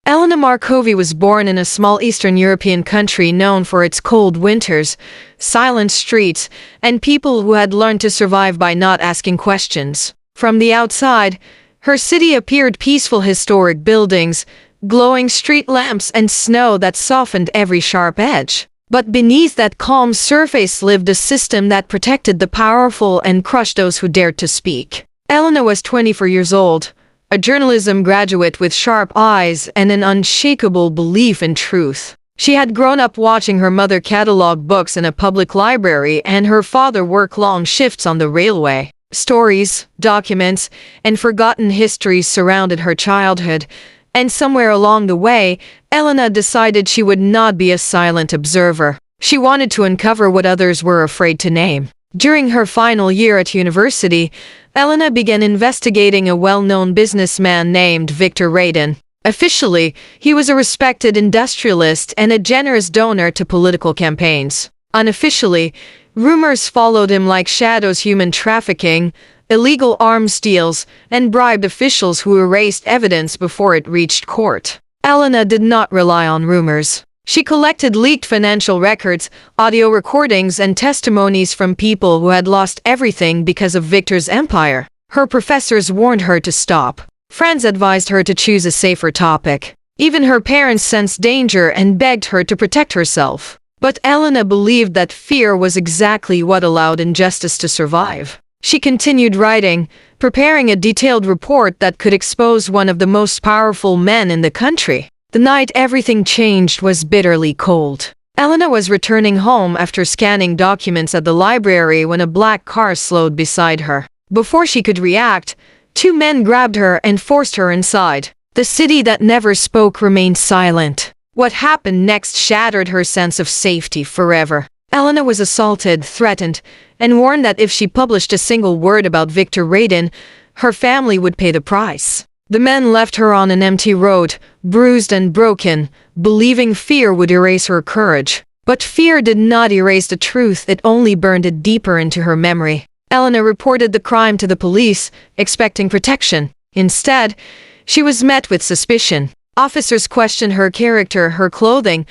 Elena Markovi was born in a small Eastern European country known for its cold winters, silent streets, and people who had learned to survive by not asking questions. From the outside, her city appeared peaceful: historic buildings, glowing street lamps, and snow that softened every sharp edge. But beneath that calm surface lived a system that protected the powerful and crushed those who dared to speak. Elena was 24 years old, a journalism graduate with sharp eyes and an unshakable belief in truth. She had grown up watching her mother catalog books in a public library and her father work long shifts on the railway. Stories, documents, and forgotten histories surrounded her childhood, and somewhere along the way, Elena decided she would not be a silent observer. She wanted to uncover what others were afraid to name. During her final year at university, Elena began investigating a well-known businessman named Victor Radin. Officially, he was a respected industrialist and a generous donor to political campaigns. Unofficially, rumors followed him like shadows: human trafficking, illegal arms deals, and bribed officials who erased evidence before it reached court. Elena did not rely on rumors. She collected leaked financial records, audio recordings, and testimonies from people who had lost everything because of Victor's empire. Her professors warned her to stop. Friends advised her to choose a safer topic. Even her parents sensed danger and begged her to protect herself. But Elena believed that fear was exactly what allowed injustice to survive. She continued writing, preparing a detailed report that could expose one of the most powerful men in the country. The night everything changed was bitterly cold. Elena was returning home after scanning documents at the library when a black car slowed beside her. Before she could react, two men grabbed her and forced her inside. The city that never spoke remained silent. What happened next shattered her sense of safety forever. Elena was assaulted, threatened, and warned that if she published a single word about Victor Radin, her family would pay the price. The men left her on an empty road, bruised and broken, believing fear would erase her courage. But fear did not erase the truth, it only burned it deeper into her memory. Elena reported the crime to the police, expecting protection. Instead, she was met with suspicion. Officers questioned her character, her clothing,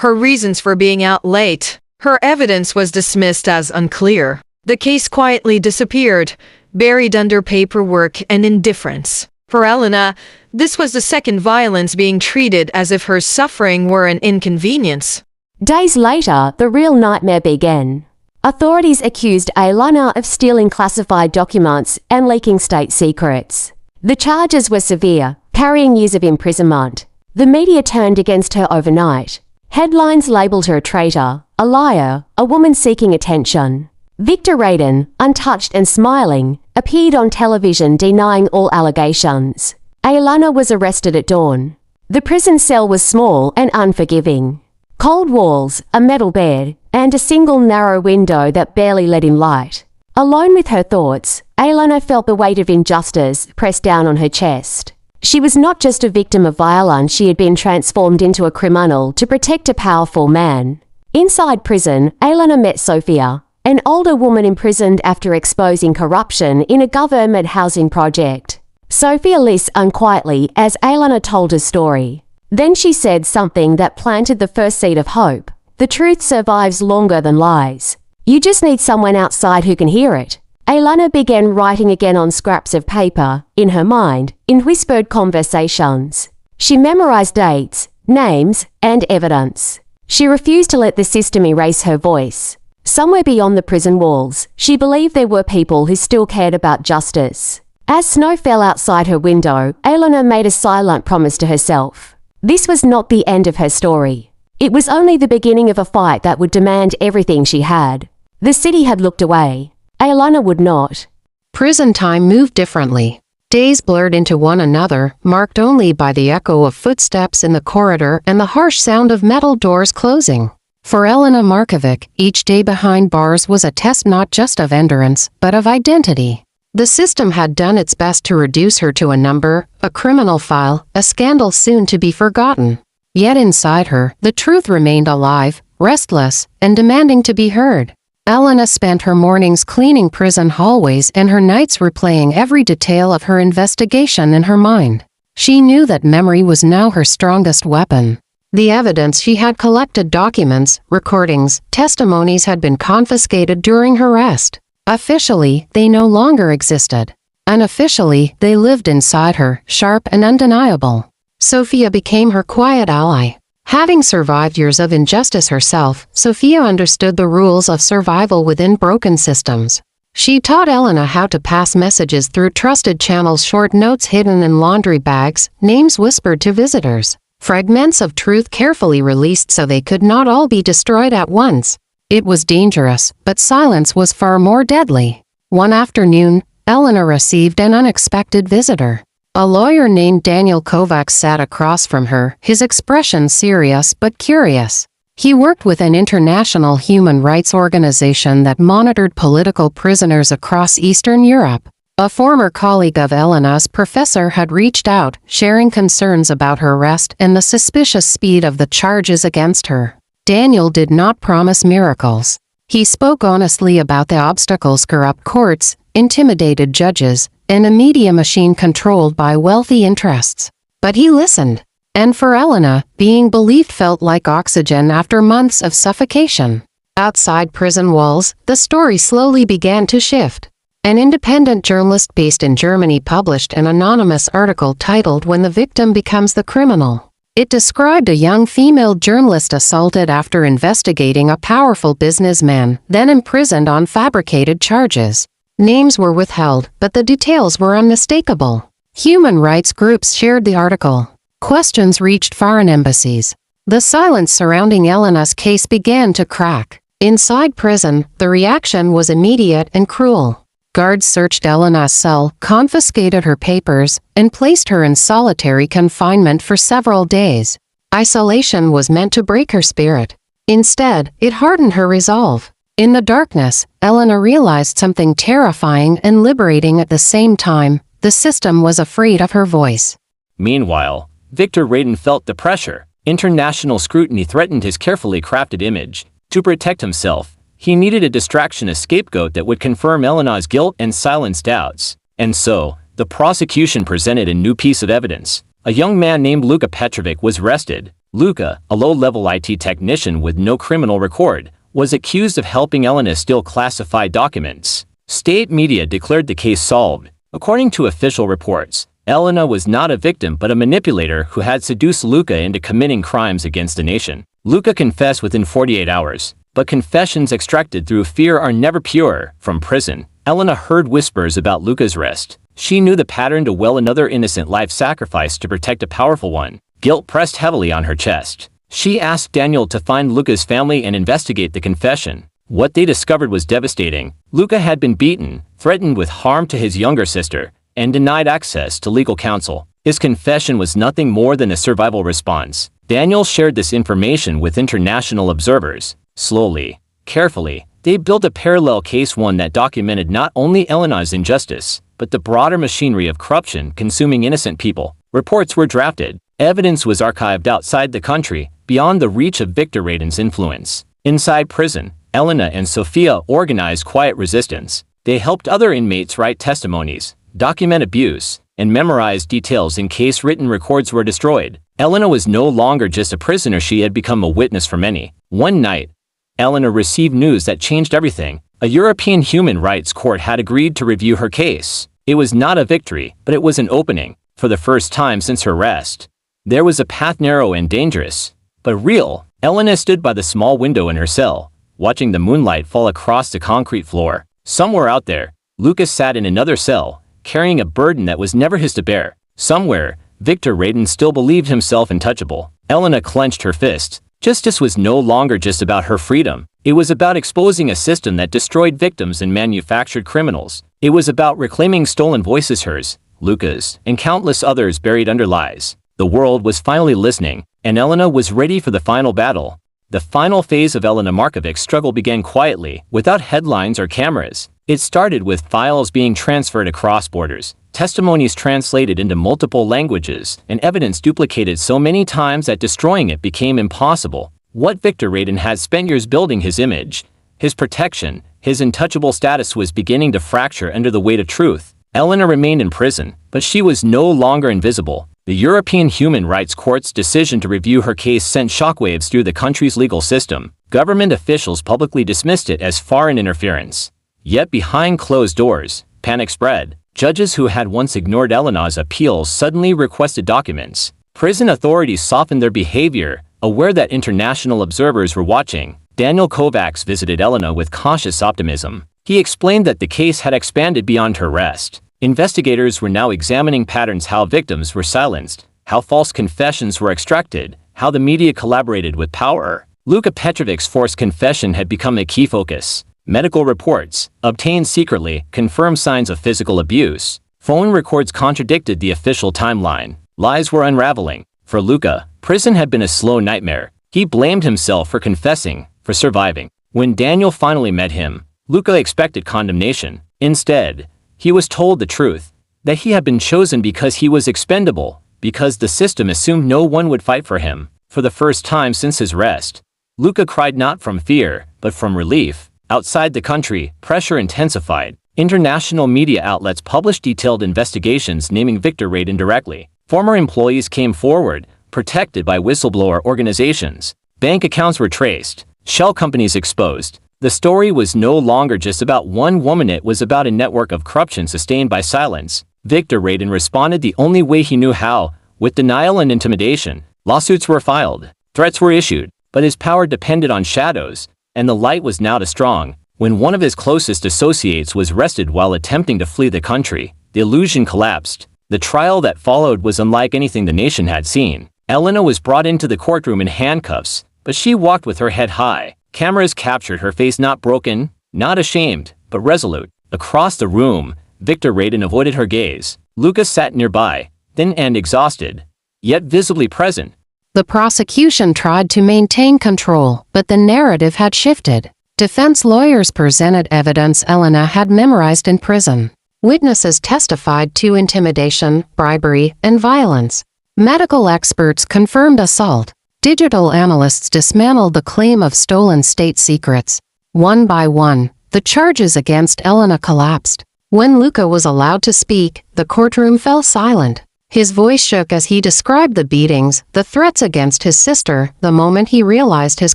her reasons for being out late. Her evidence was dismissed as unclear. The case quietly disappeared, buried under paperwork and indifference. For Elena, this was the second violence, being treated as if her suffering were an inconvenience. Days later, the real nightmare began. Authorities accused Elena of stealing classified documents and leaking state secrets. The charges were severe, carrying years of imprisonment. The media turned against her overnight. Headlines labelled her a traitor, a liar, a woman seeking attention. Victor Radin, untouched and smiling, appeared on television denying all allegations. Elena was arrested at dawn. The prison cell was small and unforgiving. Cold walls, a metal bed, and a single narrow window that barely let in light. Alone with her thoughts, Elena felt the weight of injustice pressed down on her chest. She was not just a victim of violence, she had been transformed into a criminal to protect a powerful man. Inside prison, Elena met Sofia, an older woman imprisoned after exposing corruption in a government housing project. Sofia listened unquietly as Elena told her story. Then she said something that planted the first seed of hope. The truth survives longer than lies. You just need someone outside who can hear it. Elena began writing again on scraps of paper, in her mind, in whispered conversations. She memorized dates, names, and evidence. She refused to let the system erase her voice. Somewhere beyond the prison walls, she believed there were people who still cared about justice. As snow fell outside her window, Elena made a silent promise to herself. This was not the end of her story. It was only the beginning of a fight that would demand everything she had. The city had looked away. Elena would not. Prison time moved differently. Days blurred into one another, marked only by the echo of footsteps in the corridor and the harsh sound of metal doors closing. For Elena Markovic, each day behind bars was a test not just of endurance, but of identity. The system had done its best to reduce her to a number, a criminal file, a scandal soon to be forgotten. Yet inside her, the truth remained alive, restless, and demanding to be heard. Elena spent her mornings cleaning prison hallways and her nights replaying every detail of her investigation in her mind. She knew that memory was now her strongest weapon. The evidence she had collected, documents, recordings, testimonies, had been confiscated during her arrest. Officially, they no longer existed. Unofficially, they lived inside her, sharp and undeniable. Sophia became her quiet ally. Having survived years of injustice herself, Sophia understood the rules of survival within broken systems. She taught Elena how to pass messages through trusted channels, short notes hidden in laundry bags, names whispered to visitors, fragments of truth carefully released so they could not all be destroyed at once. It was dangerous, but silence was far more deadly. One afternoon, Elena received an unexpected visitor. A lawyer named Daniel Kovacs sat across from her, his expression serious but curious. He worked with an international human rights organization that monitored political prisoners across Eastern Europe. A former colleague of Elena's, professor, had reached out, sharing concerns about her arrest and the suspicious speed of the charges against her. Daniel did not promise miracles. He spoke honestly about the obstacles: corrupt courts, intimidated judges, and a media machine controlled by wealthy interests. But he listened. And for Elena, being believed felt like oxygen after months of suffocation. Outside prison walls, the story slowly began to shift. An independent journalist based in Germany published an anonymous article titled "When the Victim Becomes the Criminal." It described a young female journalist assaulted after investigating a powerful businessman, then imprisoned on fabricated charges. Names were withheld, but the details were unmistakable. Human rights groups shared the article. Questions reached foreign embassies. The silence surrounding Elena's case began to crack. Inside prison, the reaction was immediate and cruel. Guards searched Elena's cell, confiscated her papers, and placed her in solitary confinement for several days. Isolation was meant to break her spirit. Instead, it hardened her resolve. In the darkness, Elena realized something terrifying and liberating at the same time. The system was afraid of her voice. Meanwhile, Victor Radin felt the pressure. International scrutiny threatened his carefully crafted image. To protect himself, he needed a distraction, a scapegoat that would confirm Elena's guilt and silence doubts. And so, the prosecution presented a new piece of evidence. A young man named Luka Petrovic was arrested. Luka, a low-level IT technician with no criminal record, was accused of helping Elena steal classified documents. State media declared the case solved. According to official reports, Elena was not a victim but a manipulator who had seduced Luka into committing crimes against the nation. Luka confessed within 48 hours, but confessions extracted through fear are never pure. From prison, Elena heard whispers about Luka's arrest. She knew the pattern to well: another innocent life sacrificed to protect a powerful one. Guilt pressed heavily on her chest. She asked Daniel to find Luka's family and investigate the confession. What they discovered was devastating. Luka had been beaten, threatened with harm to his younger sister, and denied access to legal counsel. His confession was nothing more than a survival response. Daniel shared this information with international observers. Slowly, carefully, they built a parallel case, one that documented not only Elena's injustice, but the broader machinery of corruption consuming innocent people. Reports were drafted. Evidence was archived outside the country, beyond the reach of Victor Radin's influence. Inside prison, Elena and Sophia organized quiet resistance. They helped other inmates write testimonies, document abuse, and memorize details in case written records were destroyed. Elena was no longer just a prisoner, she had become a witness for many. One night, Elena received news that changed everything. A European human rights court had agreed to review her case. It was not a victory, but it was an opening. For the first time since her arrest, there was a path, narrow and dangerous, but real. Elena stood by the small window in her cell, watching the moonlight fall across the concrete floor. Somewhere out there, Lucas sat in another cell, carrying a burden that was never his to bear. Somewhere, Victor Radin still believed himself untouchable. Elena clenched her fist. Justice was no longer just about her freedom. It was about exposing a system that destroyed victims and manufactured criminals. It was about reclaiming stolen voices, hers, Luca's, and countless others buried under lies. The world was finally listening, and Elena was ready for the final battle. The final phase of Elena Markovic's struggle began quietly, without headlines or cameras. It started with files being transferred across borders, testimonies translated into multiple languages, and evidence duplicated so many times that destroying it became impossible. What Victor Radin had spent years building, his image, his protection, his untouchable status, was beginning to fracture under the weight of truth. Elena remained in prison, but she was no longer invisible. The European Human Rights Court's decision to review her case sent shockwaves through the country's legal system. Government officials publicly dismissed it as foreign interference. Yet behind closed doors, panic spread. Judges who had once ignored Elena's appeals suddenly requested documents. Prison authorities softened their behavior, aware that international observers were watching. Daniel Kovacs visited Elena with cautious optimism. He explained that the case had expanded beyond her arrest. Investigators were now examining patterns: how victims were silenced, how false confessions were extracted, how the media collaborated with power. Luka Petrovic's forced confession had become a key focus. Medical reports, obtained secretly, confirmed signs of physical abuse. Phone records contradicted the official timeline. Lies were unraveling. For Luka, prison had been a slow nightmare. He blamed himself for confessing, for surviving. When Daniel finally met him, Luka expected condemnation. Instead, he was told the truth, that he had been chosen because he was expendable, because the system assumed no one would fight for him. For the first time since his arrest, Luka cried not from fear, but from relief. Outside the country, pressure intensified. International media outlets published detailed investigations naming Viktor Radin directly. Former employees came forward, protected by whistleblower organizations. Bank accounts were traced, shell companies exposed. The story was no longer just about one woman, it was about a network of corruption sustained by silence. Viktor Radin responded the only way he knew how, with denial and intimidation. Lawsuits were filed, threats were issued, but his power depended on shadows, and the light was now too strong. When one of his closest associates was arrested while attempting to flee the country, the illusion collapsed. The trial that followed was unlike anything the nation had seen. Elena was brought into the courtroom in handcuffs, but she walked with her head high. Cameras captured her face, not broken, not ashamed, but resolute. Across the room, Viktor Radin avoided her gaze. Luka sat nearby, thin and exhausted, yet visibly present. The prosecution tried to maintain control, but the narrative had shifted. Defense lawyers presented evidence Elena had memorized in prison. Witnesses testified to intimidation, bribery, and violence. Medical experts confirmed assault. Digital analysts dismantled the claim of stolen state secrets. One by one, the charges against Elena collapsed. When Luka was allowed to speak, the courtroom fell silent. His voice shook as he described the beatings, the threats against his sister, the moment he realized his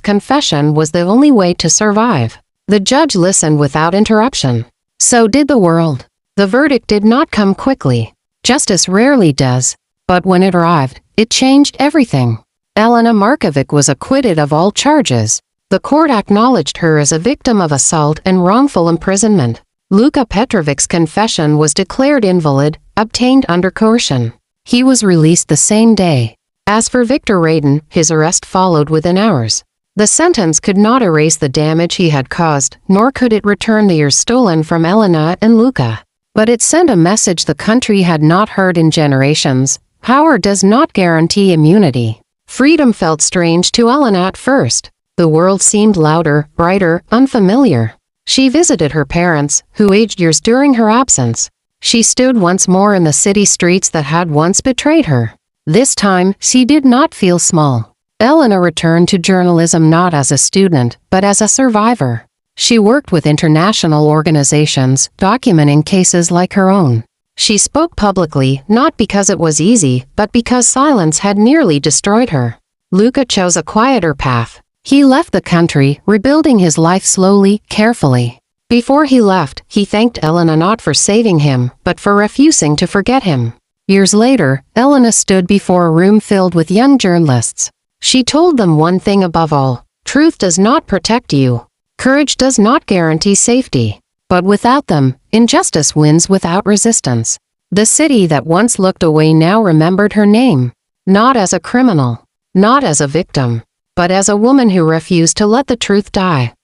confession was the only way to survive. The judge listened without interruption. So did the world. The verdict did not come quickly. Justice rarely does. But when it arrived, it changed everything. Elena Markovic was acquitted of all charges. The court acknowledged her as a victim of assault and wrongful imprisonment. Luka Petrovic's confession was declared invalid, obtained under coercion. He was released the same day. As for Viktor Radin, his arrest followed within hours. The sentence could not erase the damage he had caused, nor could it return the years stolen from Elena and Luka. But it sent a message the country had not heard in generations. Power does not guarantee immunity. Freedom felt strange to Elena at first. The world seemed louder, brighter, unfamiliar. She visited her parents, who aged years during her absence. She stood once more in the city streets that had once betrayed her. This time, she did not feel small. Elena returned to journalism not as a student, but as a survivor. She worked with international organizations, documenting cases like her own. She spoke publicly, not because it was easy, but because silence had nearly destroyed her. Luka chose a quieter path. He left the country, rebuilding his life slowly, carefully. Before he left, he thanked Elena not for saving him, but for refusing to forget him. Years later, Elena stood before a room filled with young journalists. She told them one thing above all: truth does not protect you. Courage does not guarantee safety. But without them, injustice wins without resistance. The city that once looked away now remembered her name. Not as a criminal, not as a victim, but as a woman who refused to let the truth die.